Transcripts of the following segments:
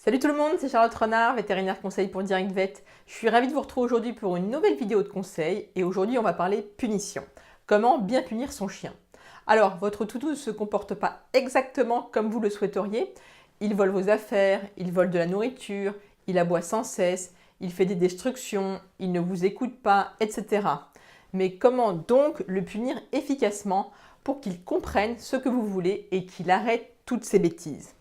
Salut tout le monde, c'est Charlotte Renard, vétérinaire conseil pour Direct Vet. Je suis ravie de vous retrouver aujourd'hui pour une nouvelle vidéo de conseil et aujourd'hui on va parler punition. Comment bien punir son chien. Alors, votre toutou ne se comporte pas exactement comme vous le souhaiteriez. Il vole vos affaires, il vole de la nourriture, il aboie sans cesse, il fait des destructions, il ne vous écoute pas, etc. Mais comment donc le punir efficacement pour qu'il comprenne ce que vous voulez et qu'il arrête toutes ces bêtises?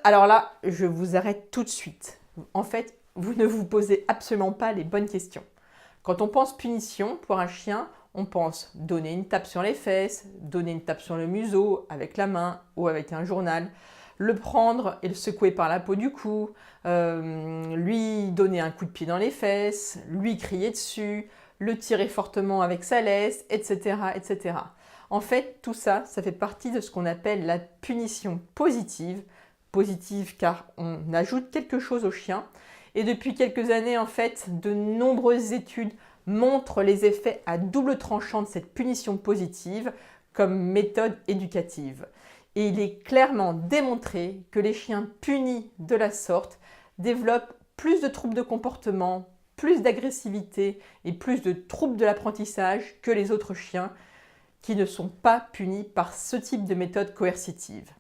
Alors là, je vous arrête tout de suite. En fait, vous ne vous posez absolument pas les bonnes questions. Quand on pense punition pour un chien, on pense donner une tape sur les fesses, donner une tape sur le museau avec la main ou avec un journal, le prendre et le secouer par la peau du cou, lui donner un coup de pied dans les fesses, lui crier dessus, le tirer fortement avec sa laisse, etc., etc. En fait, tout ça, ça fait partie de ce qu'on appelle la punition positive. Positive car on ajoute quelque chose au chien. Et depuis quelques années, en fait, de nombreuses études montrent les effets à double tranchant de cette punition positive comme méthode éducative. Et il est clairement démontré que les chiens punis de la sorte développent plus de troubles de comportement, plus d'agressivité et plus de troubles de l'apprentissage que les autres chiens qui ne sont pas punis par ce type de méthode coercitive.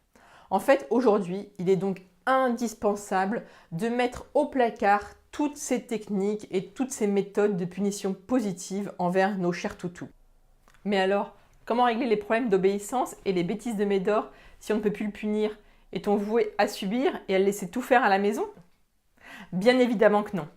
En fait, aujourd'hui, il est donc indispensable de mettre au placard toutes ces techniques et toutes ces méthodes de punition positive envers nos chers toutous. Mais alors, comment régler les problèmes d'obéissance et les bêtises de Médor si on ne peut plus le punir? Est-on voué à subir et à le laisser tout faire à la maison? Bien évidemment que non.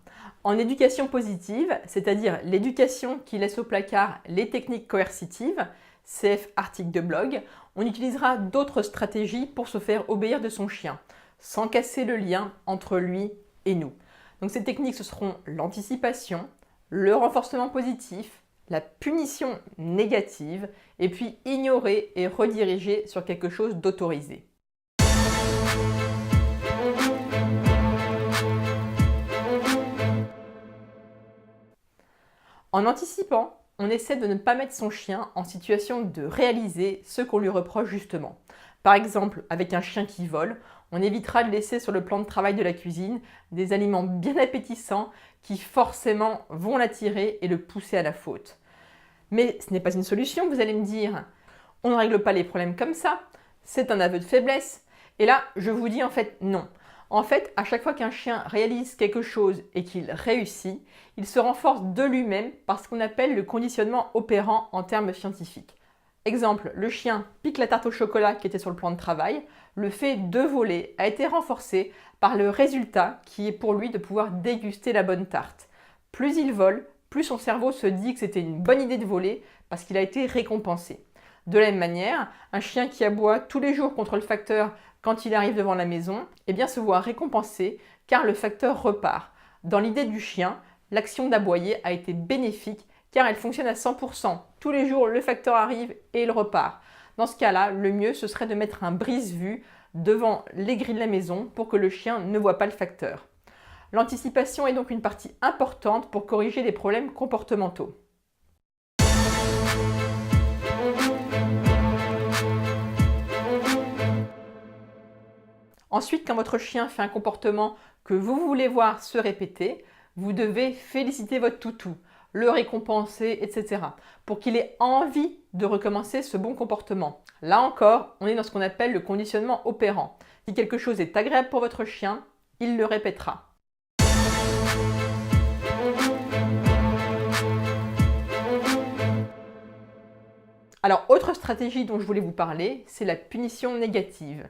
En éducation positive, c'est-à-dire l'éducation qui laisse au placard les techniques coercitives, CF article de blog, on utilisera d'autres stratégies pour se faire obéir de son chien, sans casser le lien entre lui et nous. Donc ces techniques, ce seront l'anticipation, le renforcement positif, la punition négative, et puis ignorer et rediriger sur quelque chose d'autorisé. En anticipant, on essaie de ne pas mettre son chien en situation de réaliser ce qu'on lui reproche justement. Par exemple, avec un chien qui vole, on évitera de laisser sur le plan de travail de la cuisine des aliments bien appétissants qui forcément vont l'attirer et le pousser à la faute. Mais ce n'est pas une solution, vous allez me dire. On ne règle pas les problèmes comme ça, c'est un aveu de faiblesse. Et là, je vous dis en fait non. En fait, à chaque fois qu'un chien réalise quelque chose et qu'il réussit, il se renforce de lui-même par ce qu'on appelle le conditionnement opérant en termes scientifiques. Exemple, le chien pique la tarte au chocolat qui était sur le plan de travail. Le fait de voler a été renforcé par le résultat qui est pour lui de pouvoir déguster la bonne tarte. Plus il vole, plus son cerveau se dit que c'était une bonne idée de voler parce qu'il a été récompensé. De la même manière, un chien qui aboie tous les jours contre le facteur quand il arrive devant la maison, eh bien se voit récompensé car le facteur repart. Dans l'idée du chien, l'action d'aboyer a été bénéfique car elle fonctionne à 100%. Tous les jours, le facteur arrive et il repart. Dans ce cas-là, le mieux, ce serait de mettre un brise-vue devant les grilles de la maison pour que le chien ne voit pas le facteur. L'anticipation est donc une partie importante pour corriger les problèmes comportementaux. Ensuite, quand votre chien fait un comportement que vous voulez voir se répéter, vous devez féliciter votre toutou, le récompenser, etc. pour qu'il ait envie de recommencer ce bon comportement. Là encore, on est dans ce qu'on appelle le conditionnement opérant. Si quelque chose est agréable pour votre chien, il le répétera. Alors, autre stratégie dont je voulais vous parler, c'est la punition négative.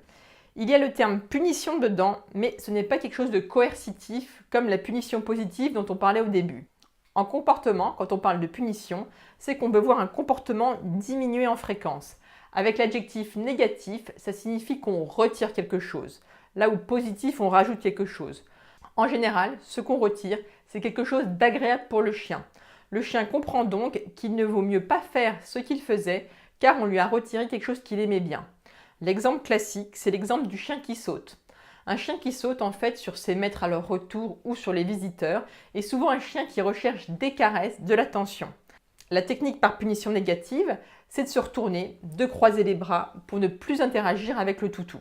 Il y a le terme punition dedans, mais ce n'est pas quelque chose de coercitif comme la punition positive dont on parlait au début. En comportement, quand on parle de punition, c'est qu'on peut voir un comportement diminuer en fréquence. Avec l'adjectif négatif, ça signifie qu'on retire quelque chose. Là où positif, on rajoute quelque chose. En général, ce qu'on retire, c'est quelque chose d'agréable pour le chien. Le chien comprend donc qu'il ne vaut mieux pas faire ce qu'il faisait car on lui a retiré quelque chose qu'il aimait bien. L'exemple classique, c'est l'exemple du chien qui saute. Un chien qui saute en fait sur ses maîtres à leur retour ou sur les visiteurs est souvent un chien qui recherche des caresses, de l'attention. La technique par punition négative, c'est de se retourner, de croiser les bras pour ne plus interagir avec le toutou.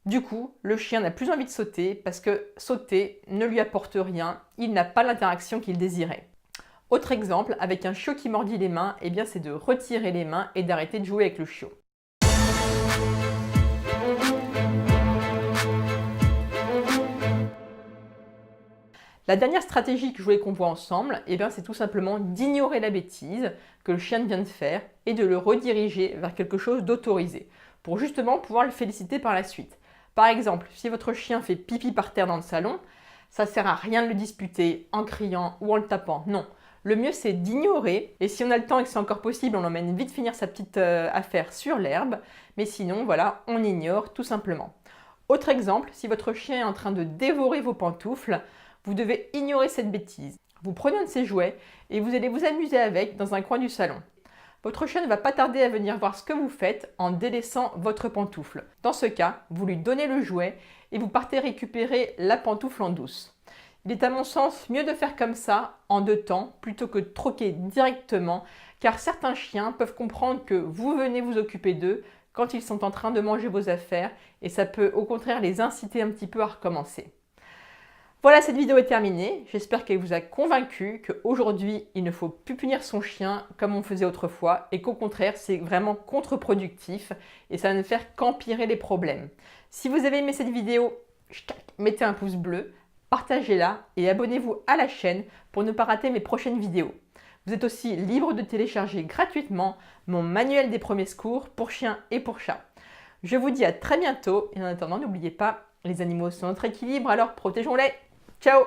Du coup, le chien n'a plus envie de sauter parce que sauter ne lui apporte rien, il n'a pas l'interaction qu'il désirait. Autre exemple, avec un chiot qui mordit les mains, eh bien c'est de retirer les mains et d'arrêter de jouer avec le chiot. La dernière stratégie que je voulais qu'on voit ensemble, eh bien, c'est tout simplement d'ignorer la bêtise que le chien vient de faire et de le rediriger vers quelque chose d'autorisé, pour justement pouvoir le féliciter par la suite. Par exemple, si votre chien fait pipi par terre dans le salon, ça ne sert à rien de le disputer en criant ou en le tapant, non. Le mieux c'est d'ignorer, et si on a le temps et que c'est encore possible, on l'emmène vite finir sa petite affaire sur l'herbe, mais sinon voilà, on ignore tout simplement. Autre exemple, si votre chien est en train de dévorer vos pantoufles, vous devez ignorer cette bêtise. Vous prenez un de ces jouets et vous allez vous amuser avec dans un coin du salon. Votre chien ne va pas tarder à venir voir ce que vous faites en délaissant votre pantoufle. Dans ce cas, vous lui donnez le jouet et vous partez récupérer la pantoufle en douce. Il est à mon sens mieux de faire comme ça en 2 temps plutôt que de troquer directement, car certains chiens peuvent comprendre que vous venez vous occuper d'eux quand ils sont en train de manger vos affaires et ça peut au contraire les inciter un petit peu à recommencer. Voilà, cette vidéo est terminée. J'espère qu'elle vous a convaincu qu'aujourd'hui, il ne faut plus punir son chien comme on faisait autrefois et qu'au contraire, c'est vraiment contre-productif et ça va ne faire qu'empirer les problèmes. Si vous avez aimé cette vidéo, mettez un pouce bleu, partagez-la et abonnez-vous à la chaîne pour ne pas rater mes prochaines vidéos. Vous êtes aussi libre de télécharger gratuitement mon manuel des premiers secours pour chiens et pour chats. Je vous dis à très bientôt et en attendant, n'oubliez pas, les animaux sont notre équilibre, alors protégeons-les. Ciao!